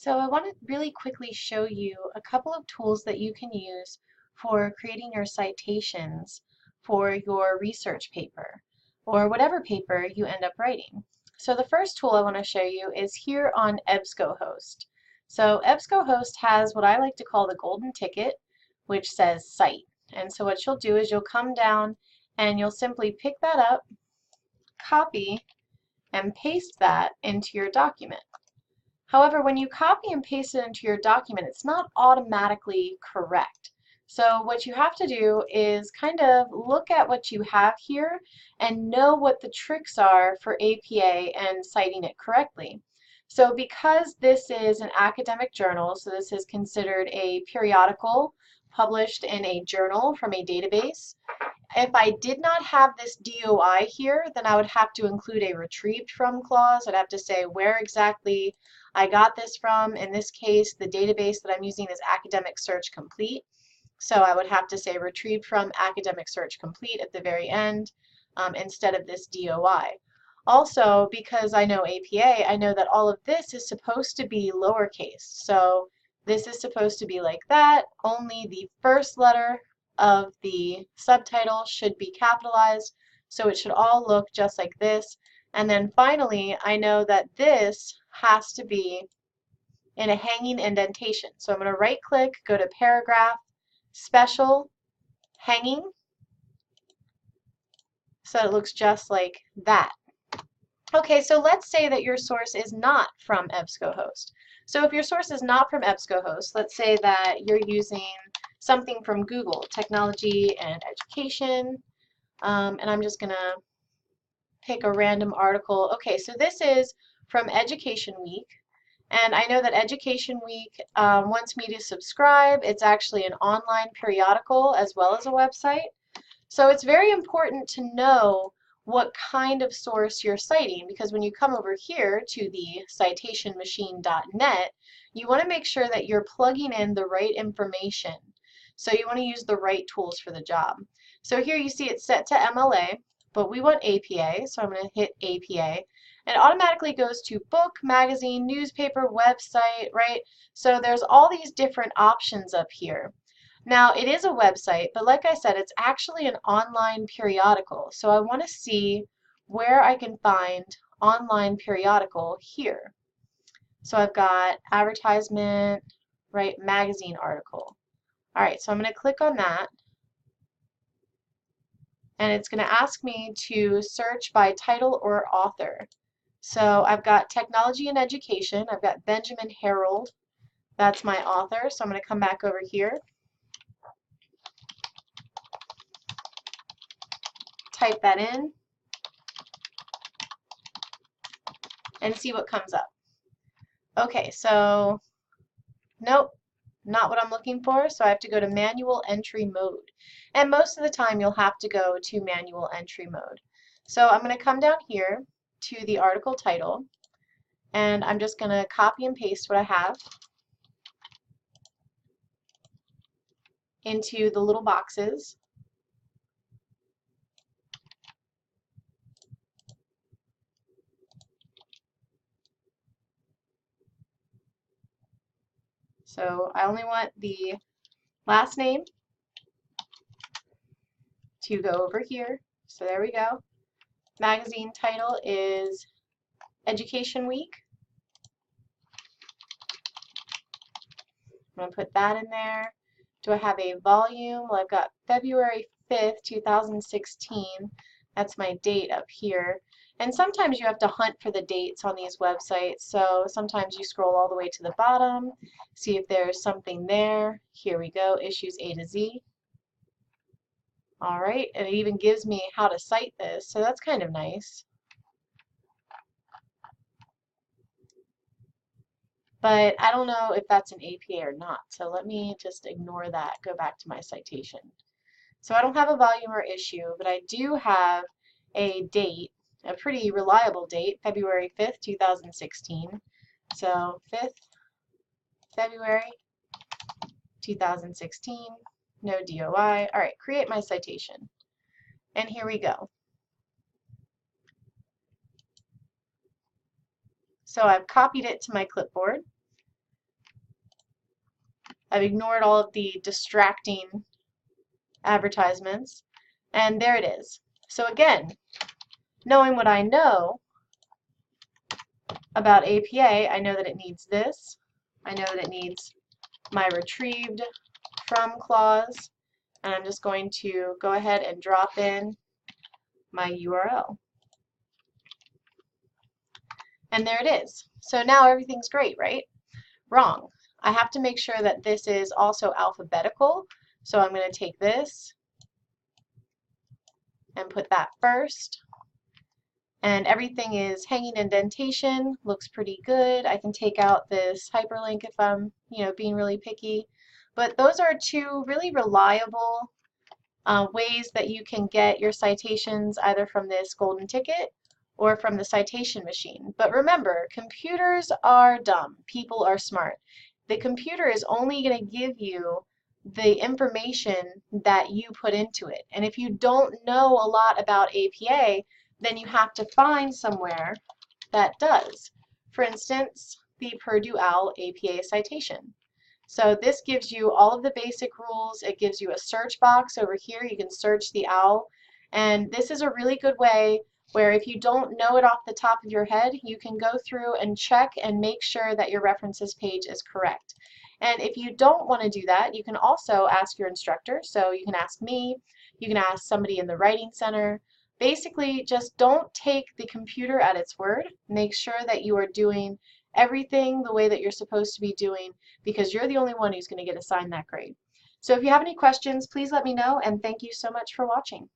So I want to really quickly show you a couple of tools that you can use for creating your citations for your research paper or whatever paper you end up writing. So the first tool I want to show you is here on EBSCOhost. So EBSCOhost has what I like to call the golden ticket, which says Cite. And so what you'll do is you'll come down and you'll simply pick that up, copy, and paste that into your document. However, when you copy and paste it into your document, it's not automatically correct. So what you have to do is kind of look at what you have here and know what the tricks are for APA and citing it correctly. So because this is an academic journal, so this is considered a periodical published in a journal from a database, if I did not have this DOI here, then I would have to include a retrieved from clause. I'd have to say where exactly I got this from. In this case, the database that I'm using is Academic Search Complete. So I would have to say retrieved from Academic Search Complete at the very end instead of this DOI. Also, because I know APA, I know that all of this is supposed to be lowercase. So this is supposed to be like that. Only the first letter of the subtitle should be capitalized, so it should all look just like this. And then finally, I know that this has to be in a hanging indentation. So I'm going to right click, go to paragraph, special, hanging, so it looks just like that. Okay, so let's say that your source is not from EBSCOhost. So if your source is not from EBSCOhost, let's say that you're using something from Google, technology and education, and I'm just going to pick a random article. Okay, so this is from Education Week, and I know that Education Week wants me to subscribe. It's actually an online periodical as well as a website. So it's very important to know what kind of source you're citing, because when you come over here to the citationmachine.net, you want to make sure that you're plugging in the right information. So you want to use the right tools for the job. So here you see it's set to MLA, but we want APA, so I'm going to hit APA. And it automatically goes to book, magazine, newspaper, website, right? So there's all these different options up here. Now, it is a website, but like I said, it's actually an online periodical. So I want to see where I can find online periodical here. So I've got advertisement, right, magazine article. All right, so I'm going to click on that. And it's going to ask me to search by title or author. So I've got technology and education. I've got Benjamin Harold. That's my author. So I'm going to come back over here. Type that in and see what comes up. Okay, so nope, not what I'm looking for, so I have to go to manual entry mode. And most of the time you'll have to go to manual entry mode. So I'm going to come down here to the article title, and I'm just going to copy and paste what I have into the little boxes. So I only want the last name to go over here. So there we go. Magazine title is Education Week. I'm going to put that in there. Do I have a volume? Well, I've got February 5th, 2016. That's my date up here. And sometimes you have to hunt for the dates on these websites. So sometimes you scroll all the way to the bottom, see if there's something there. Here we go, issues A to Z. All right, and it even gives me how to cite this, so that's kind of nice. But I don't know if that's an APA or not, so let me just ignore that, go back to my citation. So I don't have a volume or issue, but I do have a date, a pretty reliable date, February 5th, 2016. So 5th February 2016, no DOI. All right, create my citation. And here we go. So I've copied it to my clipboard. I've ignored all of the distracting advertisements, and there it is. So again, knowing what I know about APA, I know that it needs this. I know that it needs my retrieved from clause, and I'm just going to go ahead and drop in my URL. And there it is. So now everything's great, right? Wrong. I have to make sure that this is also alphabetical. So I'm going to take this and put that first. And everything is hanging indentation, looks pretty good. I can take out this hyperlink if I'm, being really picky. But those are two really reliable ways that you can get your citations either from this golden ticket or from the citation machine. But remember, computers are dumb. People are smart. The computer is only going to give you the information that you put into it. And if you don't know a lot about APA, then you have to find somewhere that does. For instance, the Purdue OWL APA citation. So this gives you all of the basic rules. It gives you a search box over here. You can search the OWL. And this is a really good way where if you don't know it off the top of your head, you can go through and check and make sure that your references page is correct. And if you don't want to do that, you can also ask your instructor. So you can ask me, you can ask somebody in the Writing Center. Basically, just don't take the computer at its word. Make sure that you are doing everything the way that you're supposed to be doing, because you're the only one who's going to get assigned that grade. So if you have any questions, please let me know, and thank you so much for watching.